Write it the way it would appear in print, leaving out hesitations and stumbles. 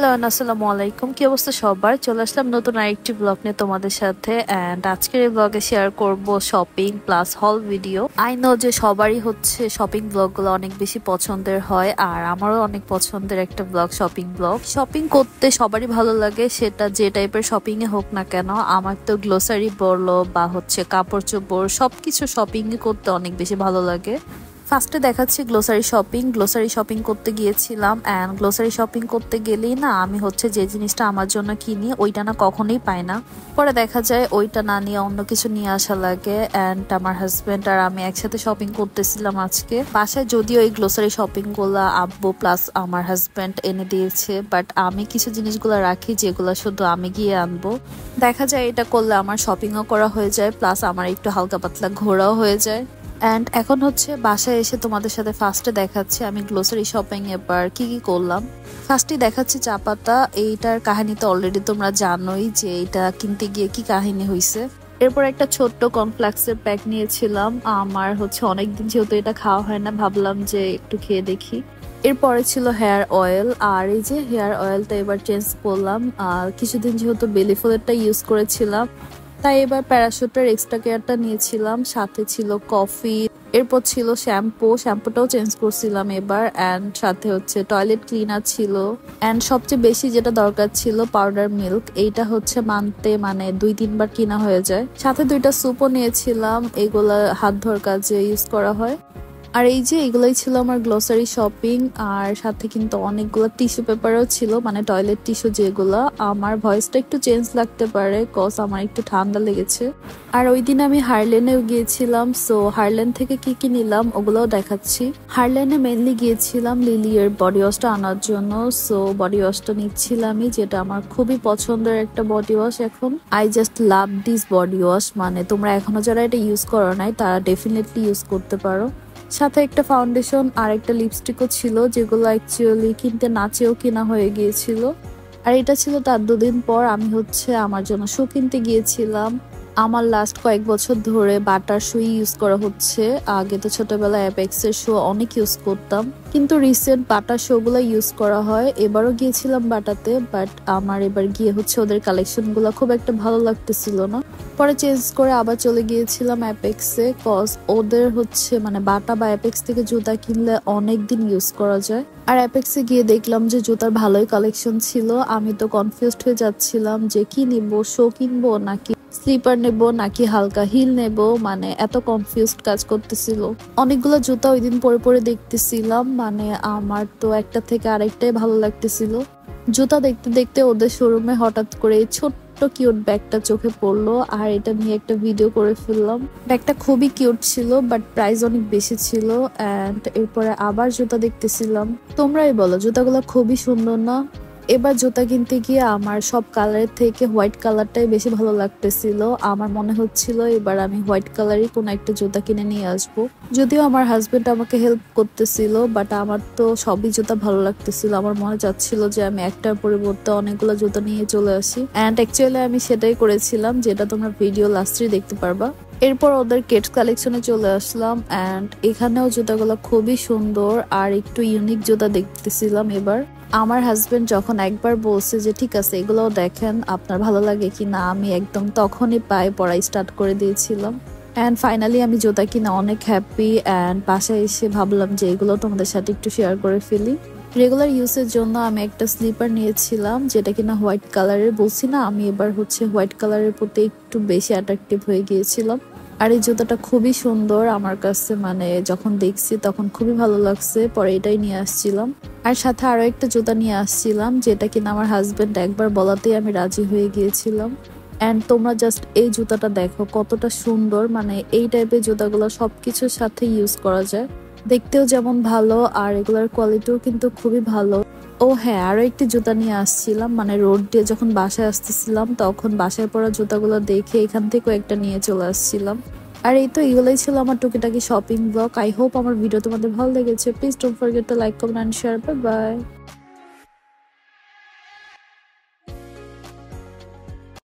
Hello আসসালামু আলাইকুম, কি অবস্থা সবার? চলে আসলাম নতুন আরেকটি ব্লগ নিয়ে তোমাদের সাথে। এন্ড আজকের এই ব্লগে শেয়ার করব শপিং প্লাস হল ভিডিও। আই নো যে সবারই হচ্ছে শপিং ব্লগগুলো অনেক বেশি পছন্দের হয়, আর আমারও অনেক পছন্দের একটা ব্লগ শপিং ব্লগ। শপিং করতে সবারই ভালো লাগে, সেটা যে টাইপের শপিং এ হোক না কেন। আমার তো গ্লোসারি বলো বা হচ্ছে কাপড় চোপড় সবকিছু শপিং করতে অনেক বেশি ভালো লাগে। ফার্স্টে দেখাচ্ছি গ্লোসারি শপিং করতে গিয়েছিলাম। অ্যান্ড গ্লোসারি শপিং করতে গেলেই না আমি হচ্ছে যে জিনিসটা আমার জন্য কিনি ওইটা না কখনোই পাই না। পরে দেখা যায় ওইটা না নিয়ে অন্য কিছু নিয়ে আসা লাগে। অ্যান্ড আমার হাজবেন্ড আর আমি একসাথে শপিং করতেছিলাম আজকে বাসায়। যদিও এই গ্লোসারি শপিং গুলা আব্বু প্লাস আমার হাজবেন্ড এনে দিয়েছে, বাট আমি কিছু জিনিসগুলো রাখি যেগুলো শুধু আমি গিয়ে আনবো। দেখা যায় এটা করলে আমার শপিংও করা হয়ে যায়, প্লাস আমার একটু হালকা পাতলা ঘোরাও হয়ে যায়। অ্যান্ড এখন হচ্ছে বাসায় এসে তোমাদের সাথে ফার্স্টে দেখাচ্ছি আমি গ্লোসারি শপিং এবার কি কি করলাম। ফার্স্টে দেখাচ্ছি চা পাতা। এইটার কাহিনী তো অলরেডি তোমরা জানোই যে এটা কিনতে গিয়ে কি কাহিনী হয়েছে। এরপর একটা ছোট্ট কর্নফ্লেক্সের প্যাক নিয়েছিলাম। আমার হচ্ছে অনেকদিন যেহেতু এটা খাওয়া হয় না, ভাবলাম যে একটু খেয়ে দেখি। এরপরে ছিল হেয়ার অয়েল, আর এই যে হেয়ার অয়েলটা এবার চেঞ্জ করলাম। কিছুদিন যেহেতু বেলি ফুলেরটা ইউজ করেছিলাম, তাই এবার প্যারাশুটের এক্সট্রা কেয়ারটা নিয়েছিলাম। সাথে ছিল কফি, এরপর ছিল শ্যাম্পুটাও চেঞ্জ করছিলাম এবার। অ্যান্ড সাথে হচ্ছে টয়লেট ক্লিনার ছিল। অ্যান্ড সবচেয়ে বেশি যেটা দরকার ছিল পাউডার মিল্ক, এইটা হচ্ছে মানতে মানে 2-3 বার কিনা হয়ে যায়। সাথে 2টা স্যুপও নিয়েছিলাম, এগুলা হাত ধোয়ার কাজে ইউজ করা হয়। আর এই যে এগুলাই ছিল আমার গ্লোসারি শপিং। আর সাথে কিন্তু অনেকগুলো টিস্যু পেপারও ছিল, মানে টয়লেট টিস্যু যেগুলো। আমার ভয়েসটা একটু চেঞ্জ লাগতে পারে কজ আমার একটু ঠান্ডা লেগেছে। আর ওই দিন আমি হারলেনেও গিয়েছিলাম, সো হারলেন থেকে কি কি নিলাম ওগুলোও দেখাচ্ছি। হারলেনে মেনলি গিয়েছিলাম লিলিয়ার বডি ওয়াশটা আনার জন্য। সো বডি ওয়াশটা নিচ্ছিলামই, যেটা আমার খুবই পছন্দের একটা বডি ওয়াশ। এখন I just love this body wash, মানে তোমরা এখনো যারা এটা ইউজ করো নাই তারা ডেফিনেটলি ইউজ করতে পারো। সাথে একটা ফাউন্ডেশন আর একটা লিপস্টিকও ছিল, যেগুলো অ্যাকচুয়ালি কিনতে না চেয়েও কেনা হয়ে গিয়েছিল। আর এটা ছিল তার 2 দিন পর আমি হচ্ছে আমার জন্য শু কিনতে গিয়েছিলাম। আমার লাস্ট কয়েক বছর ধরে বাটার শু ইউজ করা হচ্ছে। আগে তো ছোটবেলায় অ্যাপেক্সের শু অনেক ইউজ করতাম, কিন্তু রিসেন্ট বাটার শু গুলো ইউজ করা হয়। এবারও গিয়েছিলাম বাটাতে, বাট আমার এবার গিয়ে হচ্ছে ওদের কালেকশন গুলো খুব একটা ভালো লাগতেছিল না। পরে চেঞ্জ করে আবার চলে গিয়েছিলাম অ্যাপেক্সে, কজ ওদের হচ্ছে মানে বাটা বা অ্যাপেক্স থেকে জুতা কিনলে অনেক দিন ইউজ করা যায়। আর অ্যাপেক্সে গিয়ে দেখলাম যে জুতার ভালোই কালেকশন ছিল। আমি তো কনফিউজড হয়ে যাচ্ছিলাম যে কি নিবো, শো কিনবো নাকি স্লিপার নেব নাকি হালকা হিল নেব, মানে এত কনফিউজড কাজ করতেছিল। অনেকগুলো জুতা ওই দিন পরে পরে দেখতেছিলাম, মানে আমার তো একটা থেকে আরেকটাই ভালো লাগতেছিল। জুতা দেখতে দেখতে ওদের শোরুমে হঠাৎ করে ছোট্ট কিউট ব্যাগটা চোখে পড়লো, আর এটা নিয়ে একটা ভিডিও করে ফেললাম। ব্যাগটা খুবই কিউট ছিল, বাট প্রাইস অনেক বেশি ছিল। অ্যান্ড এরপরে আবার জুতা দেখতেছিলাম। তোমরাই বলো জুতাগুলো খুবই সুন্দর না? এবার জুতা কিনতে গিয়ে আমার সব কালারের থেকে হোয়াইট কালারটাই বেশি ভালো লাগতেছিল। আমার মনে হচ্ছিল এবার আমি হোয়াইট কালারই কোনো একটা জুতা কিনে নিয়ে আসবো। যদিও আমার হাজবেন্ড আমাকে হেল্প করতেছিল, বাট আমার তো সবই জুতা ভালো লাগতেছিল। আমার মনে যাচ্ছিল যে আমি একটার পরিবর্তে অনেকগুলো জুতা নিয়ে চলে আসি। অ্যান্ড অ্যাকচুয়ালি আমি সেটাই করেছিলাম, যেটা তোমরা ভিডিও লাস্টে দেখতে পারবা। এরপর ওদের কিডস কালেকশনে চলে আসলাম। অ্যান্ড এখানেও জুতাগুলো খুবই সুন্দর আর একটু ইউনিক জুতা দেখতেছিলাম এবার। আমার হাজবেন্ড যখন একবার বলছে যে ঠিক আছে এগুলোও দেখেন আপনার ভালো লাগে কি না, আমি একদম তখনই পায়ে পড়া স্টার্ট করে দিয়েছিলাম। অ্যান্ড ফাইনালি আমি জুতা কিনা অনেক হ্যাপি। অ্যান্ড বাসায় এসে ভাবলাম যে এগুলো তোমাদের সাথে একটু শেয়ার করে ফেলি। রেগুলার ইউজের জন্য আমি একটা স্লিপার নিয়েছিলাম, যেটা কিনা হোয়াইট কালারের। বলছি না আমি এবার হচ্ছে হোয়াইট কালারের প্রতি একটু বেশি অ্যাট্রাকটিভ হয়ে গিয়েছিলাম। আর এই জুতাটা খুবই সুন্দর আমার কাছে, মানে যখন দেখছি তখন খুবই ভালো লাগছে। পরে এটাই নিয়ে আসছিলাম। আর সাথে আরো একটা জুতা নিয়ে আসছিলাম, যেটা কিনা আমার হাজবেন্ড একবার বলাতেই আমি রাজি হয়ে গিয়েছিলাম। অ্যান্ড তোমরা জাস্ট এই জুতাটা দেখো কতটা সুন্দর, মানে এই টাইপের জুতাগুলো সবকিছুর সাথে ইউজ করা যায়। দেখতেও যেমন ভালো আর এগুলোর কোয়ালিটিও কিন্তু খুবই ভালো। ও হ্যাঁ, আরো একটি জুতা নিয়ে আসছিলাম, মানে রোড দিয়ে যখন বাসায় আসতেছিলাম তখন বাসায় পরা জুতাগুলো দেখে এখান থেকেও একটা নিয়ে চলে আসছিলাম। আর এই তো এগুলোই ছিল আমার টুকিটাকি শপিং ব্লগ। আই হোপ আমার ভিডিও তোমাদের ভালো লেগেছে। Please don't forget to like, comment and share. Bye by.